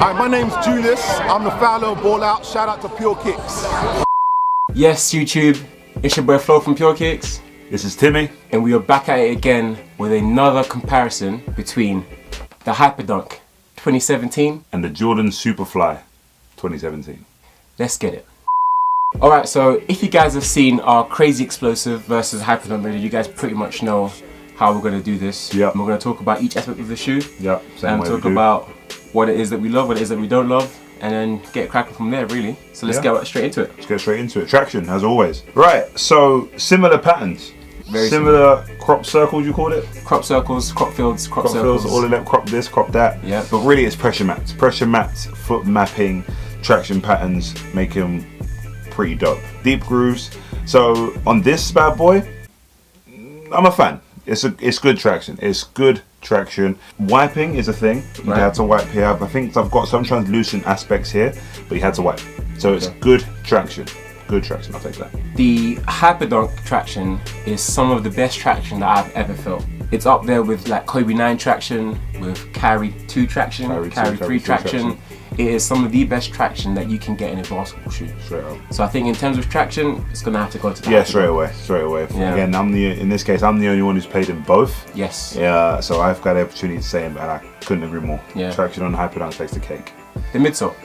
Hi, my name's Julius. I'm the founder of Ball Out. Shout out to Pure Kicks. Yes, YouTube, it's your boy Flo from Pure Kicks. This is Timmy. And we are back at it again with another comparison between the Hyperdunk 2017 and the Jordan Superfly 2017. Let's get it. Alright, so if you guys have seen our Crazy Explosive versus Hyperdunk video, you guys pretty much know how we're going to do this. Yeah. We're going to talk about each aspect of the shoe. Yeah. And talk about what it is that we love, what it is that we don't love, and then get cracking from there, really. So let's get straight into it. Let's get straight into it. Traction, as always. Right, so similar patterns. Very similar crop circles, you called it? Crop circles, crop fields, crop circles. Fields, all of them, crop this, crop that. Yeah. But really it's pressure mats. Pressure mats, foot mapping, traction patterns, make them pretty dope. Deep grooves. So on this bad boy, I'm a fan. It's good traction. It's good traction. Wiping is a thing. You had to wipe here. I think I've got some translucent aspects here, but you had to wipe. So it's good traction. Good traction, I'll take that. The Hyperdunk traction is some of the best traction that I've ever felt. It's up there with like Kobe 9 traction, with Carry 2 traction, Carry 3 traction. It is some of the best traction that you can get in a basketball shoe. Straight up. So I think in terms of traction, it's gonna have to go to the Hyperdunk. Straight away. Yeah. Again, in this case, I'm the only one who's played in both. Yes. Yeah, so I've got the opportunity to say, and I couldn't agree more. Yeah. Traction on the Hyperdunk takes the cake. The midsole.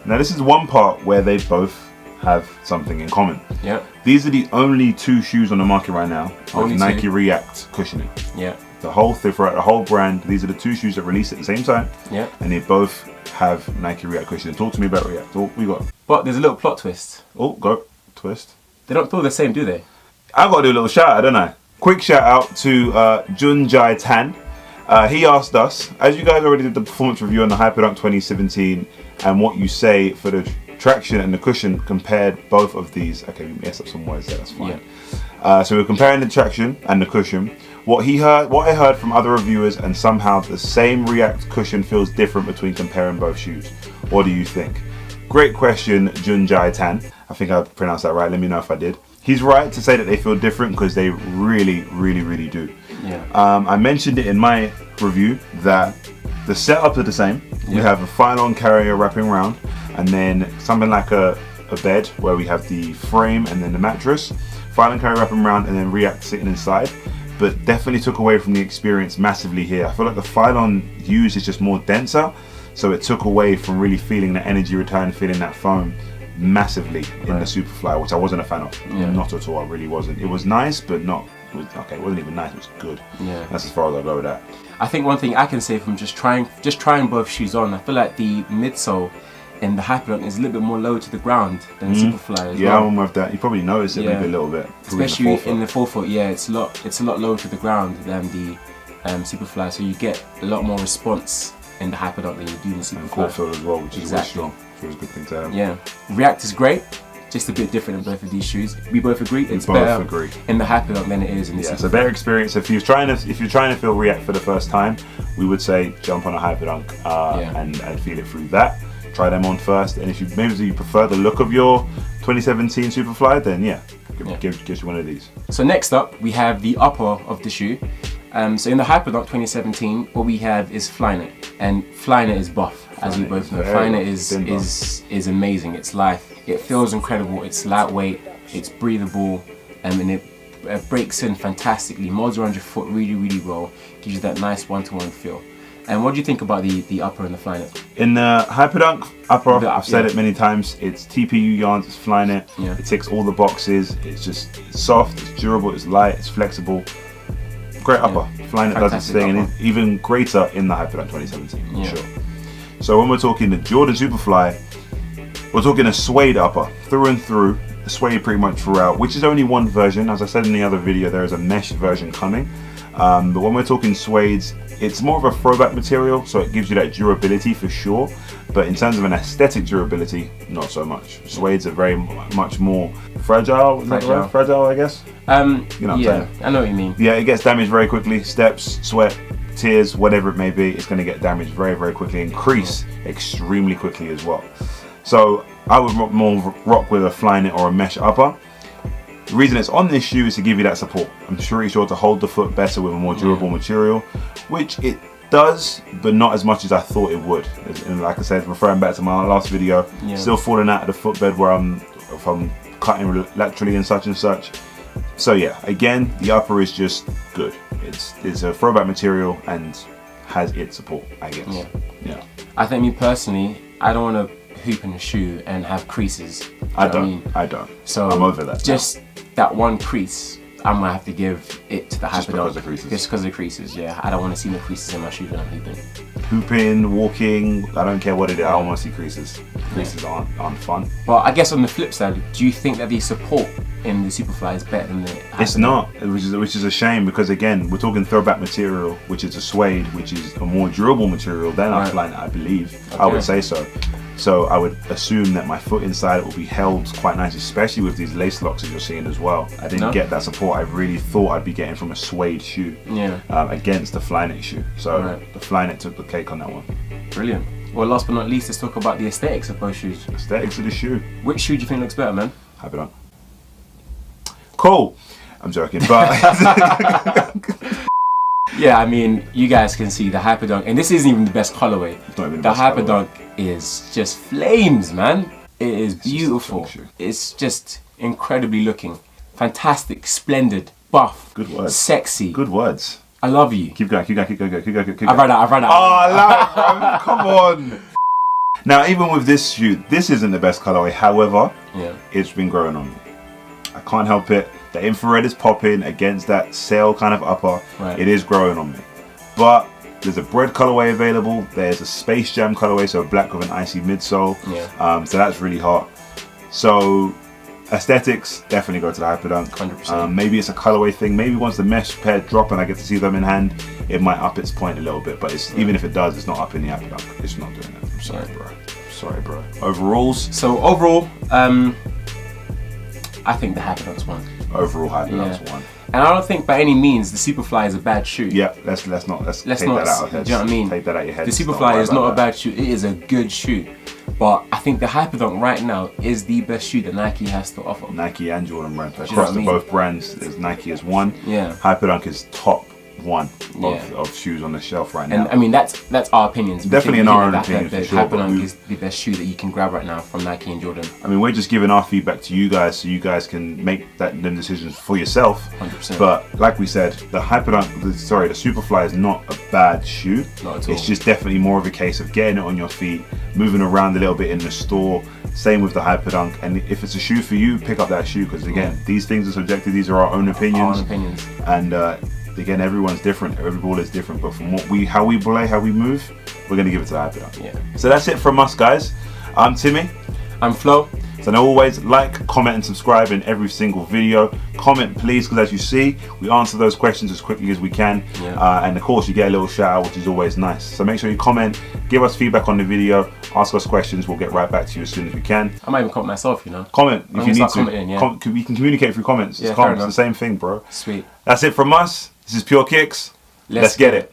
Now this is one part where they both have something in common. Yeah. These are the only two shoes on the market right now with Nike two. React cushioning. Yeah. The whole thing, throughout the whole brand, these are the two shoes that released at the same time. Yeah. And they both have Nike React cushioning. Talk to me about React. What we got? But there's a little plot twist. Oh, go. Twist. They don't feel the same, do they? I gotta do a little shout out, don't I? Quick shout out to Junjai Tan. He asked us, as you guys already did the performance review on the Hyperdunk 2017 and what you say for the traction and the cushion, compared both of these. Okay, we messed up some words there, that's fine. Yeah. So we're comparing the traction and the cushion. What I heard from other reviewers, and somehow the same React cushion feels different between comparing both shoes. What do you think? Great question, Junjai Tan. I think I pronounced that right, let me know if I did. He's right to say that they feel different because they really do. Yeah. I mentioned it in my review that the setups are the same. We have a file-on carrier wrapping around, and then something like a bed where we have the frame and then the mattress. File-on carrier wrapping around, and then React sitting inside. But definitely took away from the experience massively here. I feel like the file-on use is just more denser, so it took away from really feeling the energy return, feeling that foam massively in the Superfly, which I wasn't a fan of. Not at all, I really wasn't. It was nice, but not, okay, it wasn't even nice, it was good. Yeah. That's as far as I go with that. I think one thing I can say from just trying both shoes on, I feel like the midsole in the Hyperdunk is a little bit more low to the ground than the Superfly as well. I'm with that. You probably noticed it maybe a little bit. Especially in the forefoot, it's a lot lower to the ground than the Superfly, so you get a lot more response in the Hyperdunk than you do in the Superfly. And forefoot as well, which is really strong. So it's a good thing to have. Yeah. React is great, just a bit different in both of these shoes. We both agree it's better in the Hyperdunk than it is in the Superfly. It's a better experience. If you're trying to feel React for the first time, we would say jump on a Hyperdunk and feel it through that. Try them on first, and if you prefer the look of your 2017 Superfly, then give you one of these. So next up, we have the upper of the shoe. So in the Hyperdunk 2017, what we have is FLYKNIT, and FLYKNIT is buff, as we both know. FLYKNIT is amazing. It's life. It feels incredible. It's lightweight. It's breathable, and it breaks in fantastically. Molds around your foot really well. Gives you that nice one-to-one feel. And what do you think about the upper and the FLYKNIT? In the Hyperdunk upper, I've said it many times, it's TPU yarns, it's FLYKNIT. Yeah. It ticks all the boxes. It's soft, it's durable, it's light, it's flexible. Great upper. FLYKNIT does its thing, and it's even greater in the Hyperdunk 2017, for sure. So when we're talking the Jordan Superfly, we're talking a suede upper, through and through, suede pretty much throughout, which is only one version. As I said in the other video, there is a mesh version coming. But when we're talking suedes, it's more of a throwback material, so it gives you that durability for sure. But in terms of an aesthetic durability, not so much. Suedes are very much more fragile. Fragile, I guess. You know what I'm saying? I know what you mean. Yeah, it gets damaged very quickly. Steps, sweat, tears, whatever it may be, it's going to get damaged very quickly and crease extremely quickly as well. So I would more rock with a FLYKNIT or a mesh upper. The reason it's on this shoe is to give you that support. I'm pretty sure to hold the foot better with a more durable material, which it does, but not as much as I thought it would. And like I said, referring back to my last video, still falling out of the footbed where if I'm cutting laterally and such. So yeah, again, the upper is just good. It's a throwback material and has its support, I guess. Yeah. I think me personally, I don't want to hoop in a shoe and have creases. I don't. So I'm over that. Just that one crease, I'm gonna have to give it to the Hyperdunk. Just because of the creases. Yeah, I don't want to see no creases in my shoes when I'm hooping. Hooping, walking, I don't care what it is. I don't want to see creases. Creases aren't fun. Well, I guess on the flip side, do you think that the support in the Superfly is better than the Hyperdunk? It's not, which is a shame, because again, we're talking throwback material, which is a suede, which is a more durable material than our FLYKNIT, I believe. Okay. I would say so. So I would assume that my foot inside it will be held quite nice, especially with these lace locks that you're seeing as well. I didn't get that support I really thought I'd be getting from a suede shoe against the FLYKNIT shoe. So the FLYKNIT took the cake on that one. Brilliant. Well, last but not least, let's talk about the aesthetics of both shoes. Aesthetics of the shoe. Which shoe do you think looks better, man? Hyperdunk. Cool. I'm joking, but... Yeah, I mean, you guys can see the Hyperdunk, and this isn't even the best colorway. The Hyperdunk is just flames, man. It is beautiful. It's just incredibly looking. Fantastic, splendid, buff. Good words. Sexy. Good words. I love you. Keep going. I've run out. Oh, I love it, bro. Come on. Now, even with this shoe, this isn't the best colorway. However, it's been growing on me. I can't help it. The infrared is popping against that sail kind of upper. It is growing on me. But there's a bread colorway available. There's a Space Jam colorway, so black with an icy midsole. So that's really hot. So aesthetics, definitely go to the Hyperdunk. 100%. Maybe it's a colorway thing. Maybe once the mesh pair drop and I get to see them in hand, it might up its point a little bit. But even if it does, it's not up in the Hyperdunk. It's not doing that. I'm sorry, bro. Overalls. So overall, I think the Hyperdunk's won. Overall, Hyperdunk's won. And I don't think by any means the Superfly is a bad shoe. Yeah, let's take that out of head. Do you know what I mean? Take that out of your head. The Superfly is not a bad shoe. It is a good shoe. But I think the Hyperdunk right now is the best shoe that Nike has to offer. Nike and Jordan brand. Across both brands, Nike is one. Yeah. Hyperdunk is top one of shoes on the shelf right now. And I mean, that's our opinions. Definitely in our own opinion, for sure. Hyperdunk is the best shoe that you can grab right now from Nike and Jordan. I mean, we're just giving our feedback to you guys so you guys can make them decisions for yourself. 100%. But like we said, the Superfly is not a bad shoe. Not at all. It's just definitely more of a case of getting it on your feet, moving around a little bit in the store. Same with the Hyperdunk. And if it's a shoe for you, pick up that shoe, because again, these things are subjective. These are our own opinions. And again, everyone's different. Every ball is different. But from how we play, how we move, we're gonna give it to the Hyperdunk. Yeah. So that's it from us, guys. I'm Timmy. I'm Flo. So now always like, comment and subscribe in every single video. Comment please, because as you see, we answer those questions as quickly as we can. And of course you get a little shout out, which is always nice. So make sure you comment, give us feedback on the video, ask us questions. We'll get right back to you as soon as we can. I might even comment myself, you know. Comment if you need to. We can communicate through comments. It's comments, the same thing, bro. Sweet. That's it from us. This is Pure Kicks. Let's get it.